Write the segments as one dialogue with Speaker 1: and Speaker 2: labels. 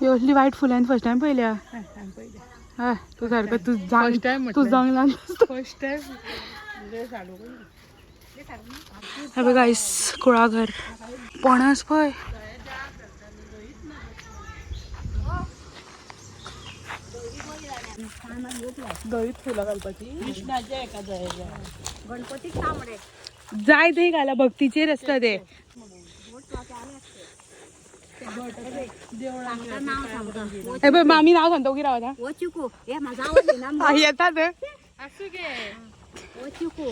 Speaker 1: असली वाईट फुलांनी फर्स्ट टाइम पळयल्या. हय तू सारको तू जांगला
Speaker 2: फर्स्ट टाइम.
Speaker 1: हे बघ गाईस कुळागर पणस पळय.
Speaker 2: दहीत फुलं घालपाची.
Speaker 3: गणपतीक तांबडे
Speaker 1: जाय ते घाला भक्तीचेर असता ते. हे बघ मामी नाव सांगतो की रावता.
Speaker 3: ओ चिकू हे माझा आवडली ना
Speaker 1: येतात
Speaker 2: असू घे.
Speaker 3: ओ चिकू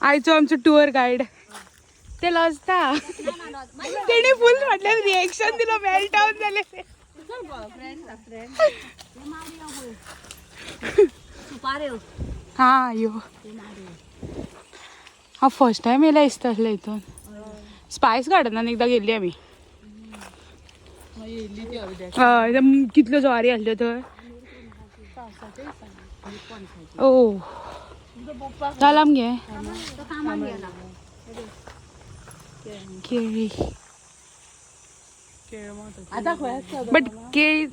Speaker 1: आयचो आमचं टूर गाईड ते लजता तेणी फुल म्हटलं रिएक्शन दिलं मेल्ट डाऊन झाले. हा यो हा फर्स्ट टाइम येयला दिसता असलं इथून. स्पायस गार्डनान एकदा गेल्ली आमी. कितल्यो ज्वारी आसल्यो थंय. ओ जाला आमगे केळी बट केळी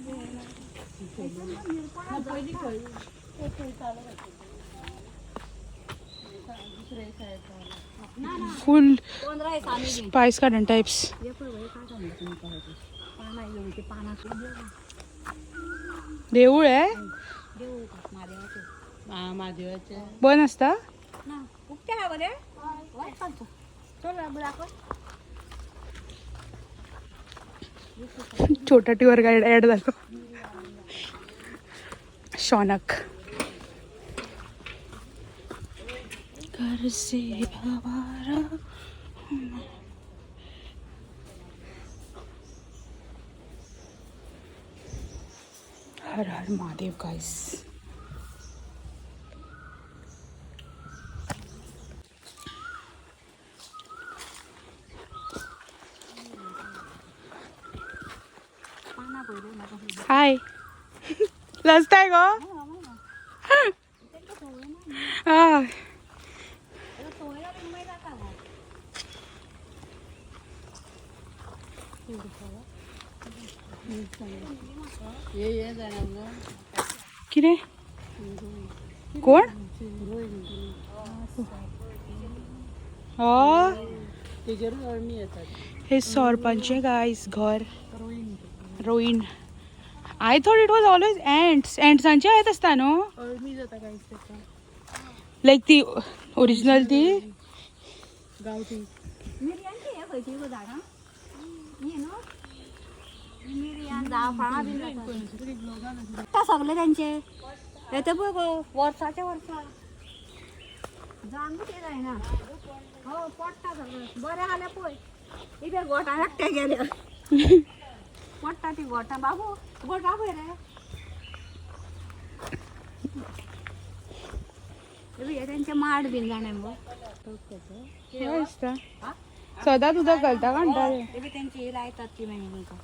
Speaker 1: फुल स्पाइस गार्डन टाइप्स. देऊळ आहे बंद असता. छोटा टूर गाईड ऍड झालो. शौनक घर से आवारा हर हर महादेव गाइस. हाय लजताय गो. हा किरे कोण हे सरपंच गाइस घर रोईन. I thought it was always एंड्सांचे आहेत असता न्हू. लाईक ती ओरिजिनल ती
Speaker 2: गावठी
Speaker 3: सगळे त्यांचे येते बघ वर्षाच्या वर्षा जांगू ते जाय ना. हो पडटा सगळं बरे आले पळय. इथे गोठा एकट्या गेल्या पडटा ती गोठा बाबू गोठा पळय रे. हे त्यांचे माड बीन जाणे
Speaker 1: सदा तुझा कळता घंटा
Speaker 3: ते त्यांची हे लायतात ती म्हणजे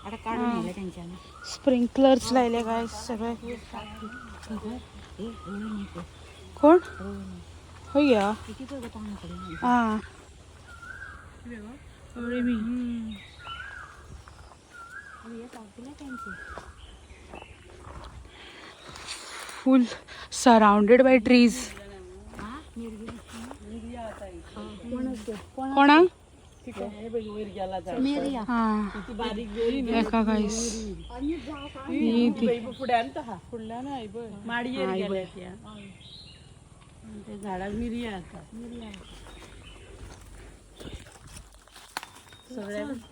Speaker 3: आता काढून नेलं त्यांच्याने.
Speaker 1: स्प्रिंकलर्स लायले काय सगळे. कोण हो गया हा फुल सराउंडेड बाय ट्रीज. कोणा एका गाईस
Speaker 2: झाडाक मिरया आता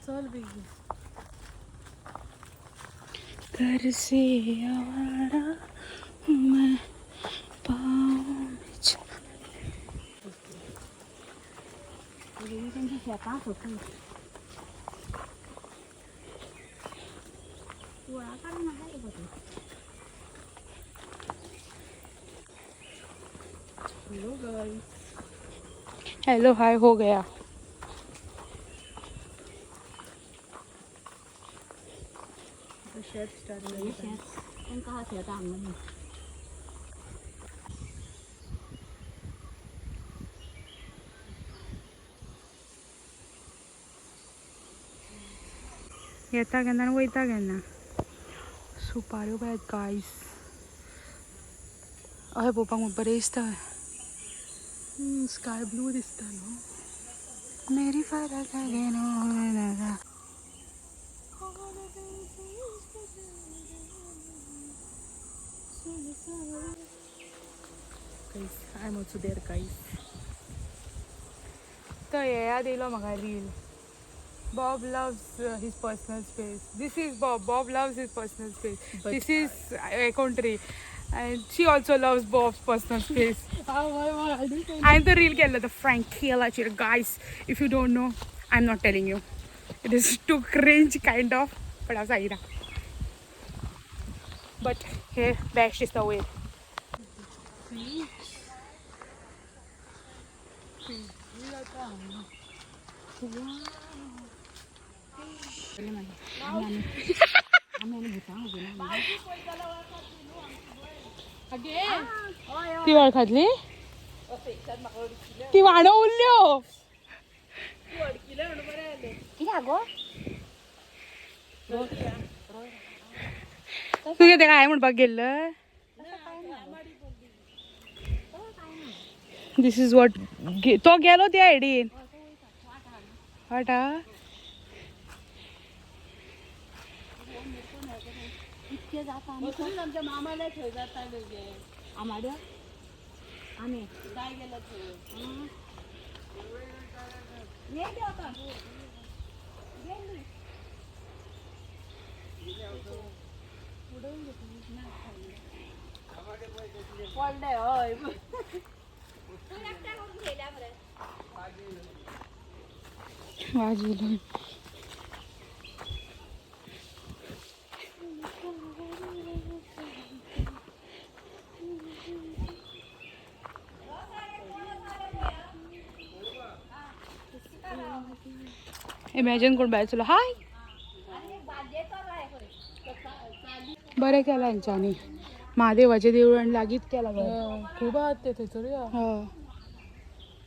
Speaker 2: चल बेगी.
Speaker 1: घर से आवारा मैं पाँव
Speaker 3: त्यांची शेतात होती गोळा काढून होते.
Speaker 2: Hello guys.
Speaker 1: हेलो हाय हो गया.
Speaker 2: शेत स्टार्ट
Speaker 3: उनका हाथ है काम नहीं.
Speaker 1: येता केन्ना आनी वयता केन्ना. सुपाऱ्यो पळय गायस. हय पळोवपाक म्हाका बरें दिसता. स्काय ब्लू दिसता न्हू. मेरी फरक I'm also there guys. तो हे याद येयलो म्हाका reel. Bob loves his personal space. This is Bob. Bob loves his personal space.
Speaker 2: But
Speaker 1: this is country. And she also loves Bob's personal space. And the reel केलं the Frankella cheer. Guys, if you don't know, I'm not telling you. It is too cringe kind of. But I was But here, best is the way. ती वळखातली ती वाडो उरल्यो
Speaker 3: कित्याक गो
Speaker 1: तुगे तेका हांवें म्हणपाक गेल्लं. दिस is what तो गेलो त्या आयडीन वाटा.
Speaker 3: इतके जाता
Speaker 2: आमच्या मामाला थंय जाता
Speaker 3: आमाड्यो आमी
Speaker 2: काय गेलं थंय.
Speaker 3: येयली आता
Speaker 2: पडले हय.
Speaker 1: वाजलो. इमॅजिन कोण भायर चलो हाय. बरें केलां हेंच्यांनी. महादेवाचें देवूळ लागींच केलां गो.
Speaker 2: खूब आहात ते थंयसर या.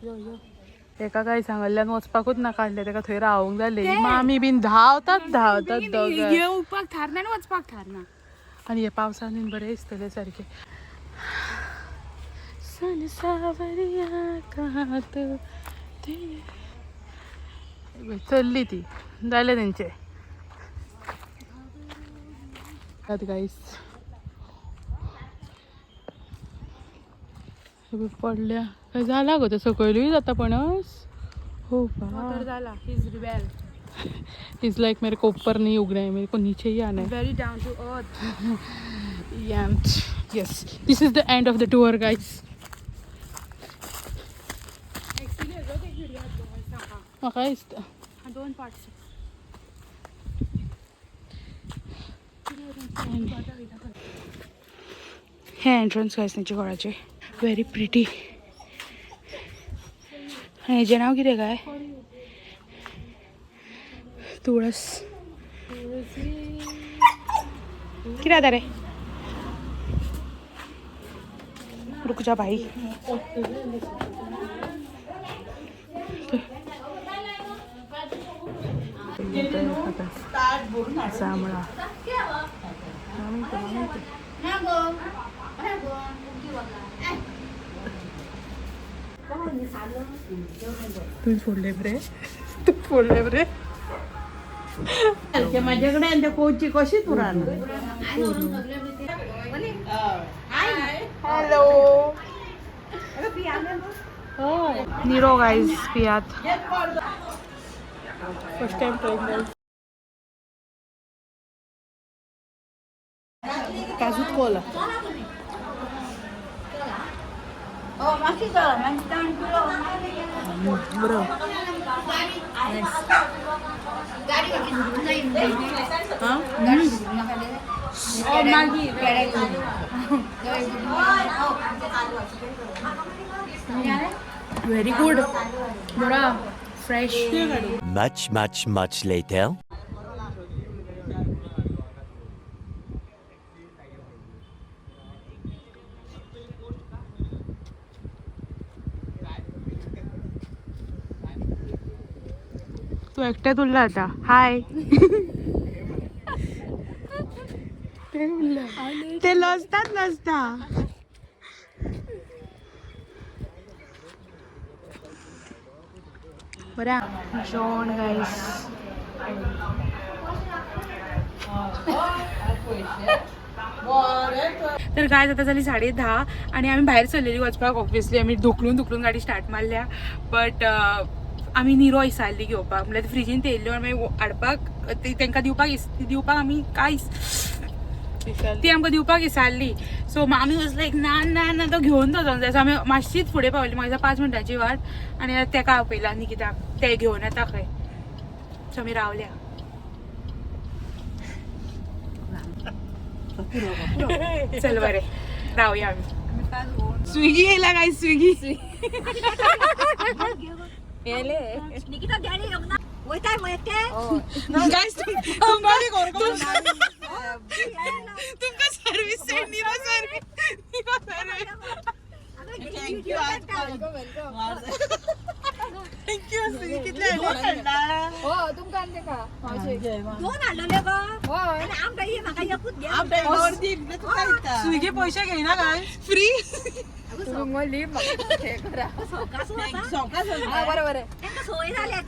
Speaker 2: यो यो.
Speaker 1: एका काय सांगल्यान वचपाकूच नाका आसलें तेका थंय रावूंक जालें. मामी बीन धांवतात दोगांय. येवपाक थारना आनी वचपाक थारना. आनी हे पावसान बीन बरें दिसतलें सारकें. सन सावरिया कहाँ तू चल्ली ती जालें तेंचें. गाईस पडल्या काय जाला गो. तो सकयलूय जाता पणस. हो
Speaker 2: तर झाला. He's rebel.
Speaker 1: इज लाइक मेरे को ऊपर नहीं उगना है, मेरे को नीचे ही आना है.
Speaker 2: Very down to earth.
Speaker 1: And yes, this is the end of the tour guys.
Speaker 2: Actually अजून एक व्हिडिओ आहे.
Speaker 1: म्हाका दिसता
Speaker 2: 2 पार्ट्स.
Speaker 1: हे एंट्रन्स गायस तेंचे घराचे. Very pretty. आनी हेजें नांव कितें काय तुळस. कितें जाता रे. रुक जा भाई. जांभळा तू फोडले बरे. तू फोडले बरे.
Speaker 2: माझ्याकडे आणि त्या कोची कशी तू राहणार.
Speaker 1: हॅलो. निरो गाईज पियात. First time trying.
Speaker 2: काजूत कोला.
Speaker 1: बरं. Very good. बरा फ्रेश.
Speaker 4: Much later.
Speaker 1: तू एकट्यात उरला आता. हाय. ते लसता बरं जॉन गाईस. तर काय आता झाली 10:30 आणि आम्ही बाहेर चललेली वचपाक. ऑब्वियसली आम्ही धुकलून गाडी स्टार्ट मारल्या. बट आम्ही निरो इसारली घेवपाक म्हणल्यार फ्रिजीन तेल्ल्यो आमी हाडपाक तांकां दिवपाक आमी कांयच ती आमकां दिवपाक विसारली. सो आमी वॉज लायक ना तो घेवन वचोंक जाय. सो आमी मातशीच फुडें पावली. म्हाका 5 मिनटांची वाट आनी तेका आपयला निकिताक ते घेवन येता खंय. सो आमी रावल्या. चल बरें रावया आमी. स्विगी येयला काय स्विगी
Speaker 3: निकिता द्यायला येऊ ना. वयताय वयते.
Speaker 1: तुमकां सर्विस सेंड निरो थँक्यू. कितले
Speaker 2: तुमकां आणले का मावशे?
Speaker 3: 2 हाडलेले गो. आनी आमकां ये म्हाका एकूच द्या.
Speaker 1: स्विगी पैसे घेयना काय फ्री.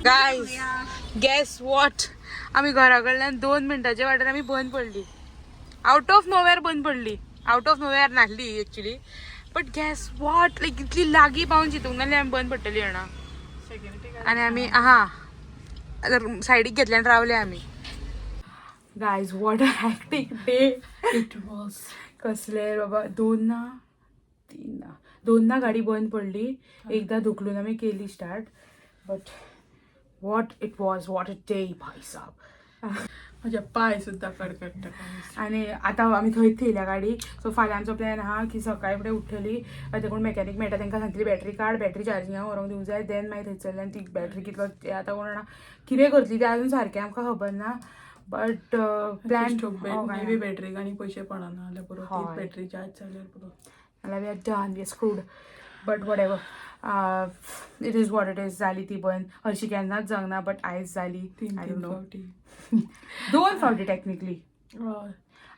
Speaker 1: गाईज गॅस वॉट आम्ही घरा कडल्यान 2 मिनटाच्या वाटेर आमी बंद पडली. आउट ऑफ नोवेअर बंद पडली. आउट ऑफ नोवेअर नासली एक्चुअली. बट गॅस वॉट लायक इतली लागीं पावून चिंतूंक नासली आमी बंद पडटली जाणा. आनी आमी सायडीक घेतल्यान रावले आमी. Guys what a hectic day it was. कसले बाबा 2 गाडी बंद पडली. एकदा धुकलून आमी केली start. But what it was what a day भाई साहब.
Speaker 2: माझ्या पाय सुद्धा कडकडटा.
Speaker 1: आणि आता आमी थंयच थेयल्या गाडी. सो फाल्यांचो प्लॅन आहा की सकाळी फुडें उठली ते कोण मॅकॅनीक मेळटा तांकां सांगतली बॅटरी काड बॅटरी चार्जिंगाक व्हरोंक दिवंक जाय. देन मागीर थंयसरल्यान ती बॅटरी कितलो आतां कोण जाणा कितें करतली तें अजून सारकें आमकां खबर ना. बट प्लॅन
Speaker 2: मेबी बॅटरीक आनी पयशे पडना जाल्यार पुरो ती बॅटरी चार्ज जाल्यार पुरो
Speaker 1: नाल्यार we are done we are screwed. But whatever it is what it is. जाली ती बंद. हरशी केन्नाच जावना बट आयज जाली. 2 फावटी टेक्निकली.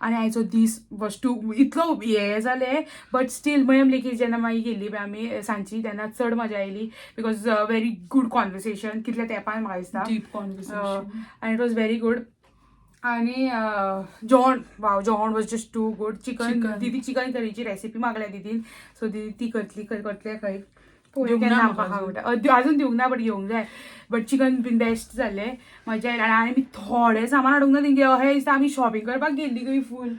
Speaker 1: आनी आयचो दीस वस्तू इतलो हे जालें. बट स्टील मयम लेखी जेन्ना मागीर गेल्ली पळय आमी सांजची तेन्ना चड मजा आयली. बिकॉज व्हेरी गूड कॉन्वर्सेशन कितल्या तेंपान म्हाका दिसता.
Speaker 2: डीप कॉन्वर्सेशन
Speaker 1: आनी इट वॉज व्हेरी गूड. आनी जेवण was just too good. Chicken दिदी चिकन करीची रेसिपी मागल्या दिदीन. सो दिदी ती करतले खंय केन्ना आमकां खावंक अजून दिवंक ना बट घेवंक जाय. बट चिकन बीन बेस्ट जाल्लें मजा आयली. आनी आमी थोडें सामान हाडूंक ना तेंगे अशें दिसता आमी शॉपिंग करपाक गेल्ली खंय फूल.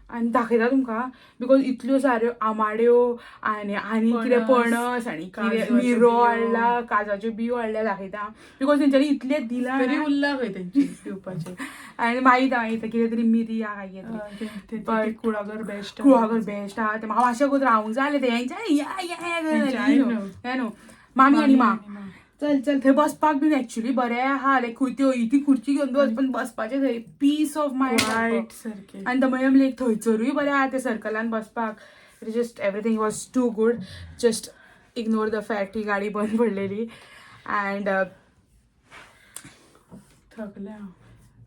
Speaker 1: आनी दाखयता तुमकां बिकॉज इतल्यो साऱ्यो आमाड्यो आनी कितें पणस आनी कितें मिरो हाडला काजूच्यो बियो हाडल्या दाखयता. बिकॉज तेंच्यांनी इतलें दिलां
Speaker 2: तरी उरला खंय तेंची दिवपाचें.
Speaker 1: आनी मागीर कितें तरी मिरी काय
Speaker 2: कुळागर बेस्ट
Speaker 1: आहा ते म्हाका मातशें कोत रावूंक जाय जालें तेंच्या न्हू मामी आनी मा चल थंय बसपाक बीन एक्चुली बरें आहा लायक ती खुर्ची घेवन बस पण बसपाचें थंय पीस ऑफ मायंड
Speaker 2: सारकें.
Speaker 1: आनी द मयम लेक थंयसरूय बरें आहा ते सर्कलान बसपाक. Just everything was too good. Just ignore the fact ही गाडी बंद पडलेली. अँड
Speaker 2: थकल्या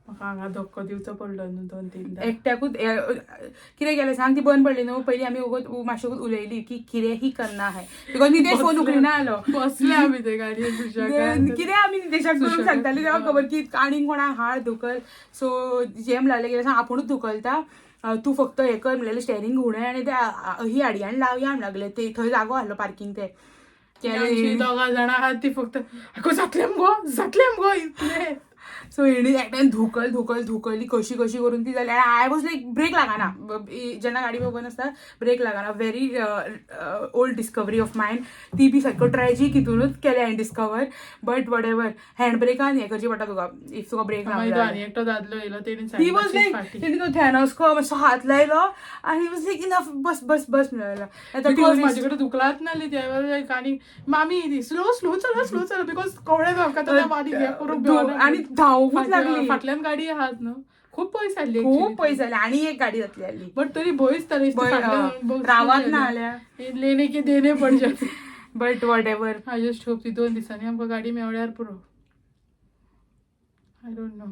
Speaker 2: म्हाका हांगा धक्को दिवचो पडलो न्हू 2-3
Speaker 1: एकट्याकूच कितें केलें सांग ती बंद पडली न्हू. पयलीं आमी मातशें उलयली की कितें ही करना है बिकॉज नितेश फोन उखलिना आलो.
Speaker 2: बसले आमी ते गाडयेन
Speaker 1: कितें आमी नितेशाक करूंक सांगताली तेव्हा खबर की आनीक कोणाक हाड धुकल. सो जेम लागलें कितें सांग आपुणूच धुकलता तूं फक्त हें कर म्हणलें स्टेरींग घुंवडय आनी ते ही हाडया आनी लावया म्हण लागले. ते थंय जागो आहलो पार्किंग ते
Speaker 2: 2 जाणां आहात ती फक्त जातलें मगो इतलें.
Speaker 1: सो हेणी एकट्यान धुकली कशी करून ती जाली. आय वॉज लायक ब्रेक लागना जेन्ना गाडी बघून आसता ब्रेक लागना. Very old discovery of mind. ती बी सारको ट्रॅजीक हितूनूच केलें हांवें डिस्कवर. बट वॉट एवर हँड ब्रेकान हें करची पडटा तुका इफ तुका ब्रेक लागला.
Speaker 2: एकटो दादलो येयलो
Speaker 1: ती वॉज लायक तेणी तो थॅनोस्को मातसो हात लायलो आनी वॉज लायक इनफ बस म्हणलेलो.
Speaker 2: म्हाजे कडेन दुखलात नासली त्या आनी मामी स्लो चला बिकॉज कवळे जावं
Speaker 1: आनी धांवूंकूच लागली.
Speaker 2: फाटल्यान गाडी आहात न्हू खूब पयस आसली.
Speaker 1: खूब पयस जाली आनी एक गाडी जातली आसली.
Speaker 2: बट तरी भंयच
Speaker 1: रावत ना जाल्यार
Speaker 2: लेने के देने पड जाते.
Speaker 1: But whatever
Speaker 2: I just hope ती 2 दिसांनी आमकां गाडी मेवल्यार पुरो. I don't know.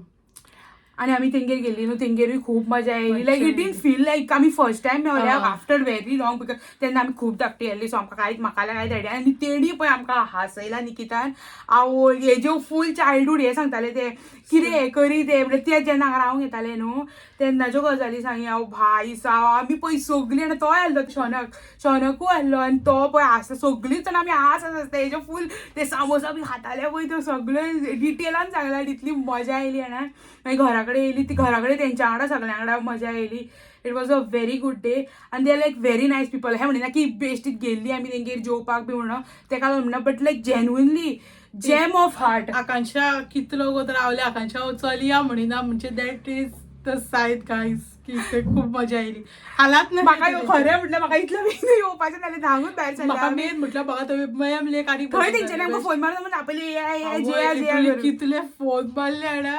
Speaker 1: आणि आम्ही तेंगेर गेली न्हू तेंगेरूय खूप मजा येयली like it did feel like आमी फर्स्ट टायम मेवल्या आफ्टर व्हेरी लॉंग बिकॉज तेन्ना आमी खूब धाकटी आसली सो आमकां कांयच म्हाका कांयच आयडिया आनी तेणी पळय आमकां हांसयला निकितान आवय हेज्यो फूल चायल्डहूड हे सांगताले ते कितें हे करी ते म्हणजे ते जेन्ना रावंक येताले न्हू तेन्नाच्यो गजाली सांगी हांव भाई साव आमी पळय सगळीं आनी तो आयल्लो शौनकूय आयल्लो आनी तो पळय हांसता सगळींच जाणां आमी हांसत आसता हेज्यो फूल ते सामोसा बी खाताले पळय त्यो सगळें डिटेलान सांगला इतली मजा येयली जाणा मागीर घरा कडेन येयली ती घरा कडेन तेंच्या वांगडा सगळ्यां वांगडा मजा येयली it was a very good day आनी they are like very nice people हें म्हणना की बेश्टीत गेल्ली आमी तेंगेर जेवपाक बी म्हणून तेका लागून म्हणना but like genuinely gem of heart
Speaker 2: Akanksha कितलो वगत रावले आकांक्षा चलया म्हणिना म्हणजे that is the side guys की ते खूप मजा येयली हालात ना
Speaker 1: म्हाका खरें म्हटल्यार म्हाका इतलें बेगीन येवपाचें जालें धांवून भायर
Speaker 2: म्हाका
Speaker 1: सरलें
Speaker 2: मेन म्हटल्यार म्हाका थंय मॅम लेक आनी
Speaker 1: थंय तेंच्यांनी आमकां फोन मारून म्हणून आपले या
Speaker 2: कितले फोन मारले ना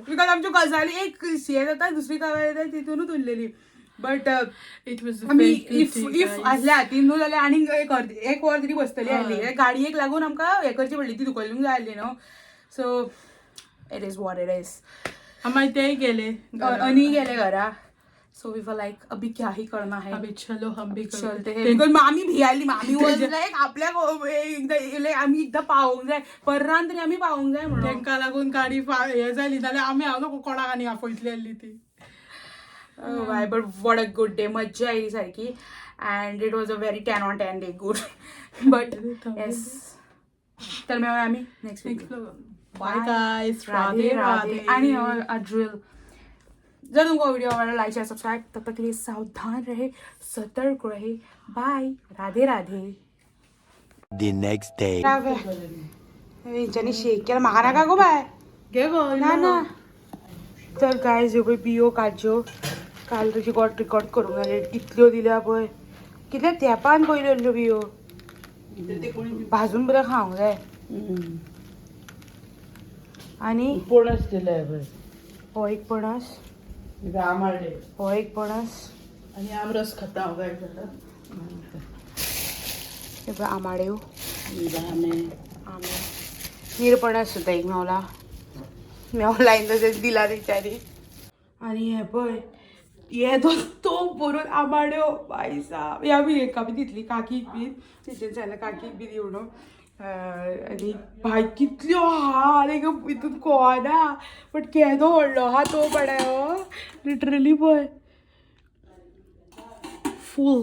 Speaker 1: बिकॉज आमच्यो गजाली एक हे जाता दुसरी काबार येता तितूनच उरलेली बट
Speaker 2: इट वॉज
Speaker 1: आमी इफ आसल्या हातीन न्हू जाल्यार आनीक एक वर तरी बसतली आसली गाडयेक लागून आमकां हे करची पडली ती धुकलूंक जाय आसली न्हू so it is what it is
Speaker 2: मागीर ते गेले
Speaker 1: अनी गेले घरा सो वी वर लायक अभी क्या ही करना है
Speaker 2: अभी चलो हम भी
Speaker 1: चलते हैं बिकॉज मामी भियाली मामी वॉज लायक आपल्या एकदा आमी एकदां पावोंक जाय पररान तरी आमी पावोंक जाय म्हणून
Speaker 2: तांकां लागून गाडी हे जाली जाल्यार आमी हांव नको कोणाक आनी आपयतली आसली ती
Speaker 1: बाय but what a good day मज्जा येयली सारकी and it was a very 10 on 10 day good but yes तर मेळूया आमी next week
Speaker 2: bye guys
Speaker 1: Radhe Radhe आणि अ ड्रिल जर तुमको वीडियो हमारा लाइक शेयर सब्सक्राइब तब तक के लिए सावधान रहे सतर्क रहे bye Radhe Radhe
Speaker 4: The next day.
Speaker 1: यांच्यानी शेक केला म्हाका नाका गो बाय
Speaker 2: घे गो
Speaker 1: ना ना तर गायज ह्यो पळय बियो काज्यो काल तुजी रिकॉर्ड करूंक जाय कितल्यो दिल्या पळय कितल्या तेंपान पयल्यो बियो भाजून बरें खावंक जाय आनी
Speaker 5: पणस दिले
Speaker 1: हो एक पणस
Speaker 5: आमाडे
Speaker 1: हो एक पणस
Speaker 5: आणि आमरस खाता हांव काय
Speaker 1: हे पळय आमाड्यो
Speaker 5: आमे
Speaker 1: आमे निरपणस सुद्दां एक मेवला तशेंच दिला तेंच्यांनी आनी हे पळय हे तोप भरून आमाड्यो बाय साब ह्या बी एका बी दितली काकीक बी तेंच्यान सांगलें काकीक बी दिवं न्हू आनी भाय कितल्यो आहा लायक हितून कोवना बट केदो व्हडलो आहा तो पडाय हो लिटरली पळय फूल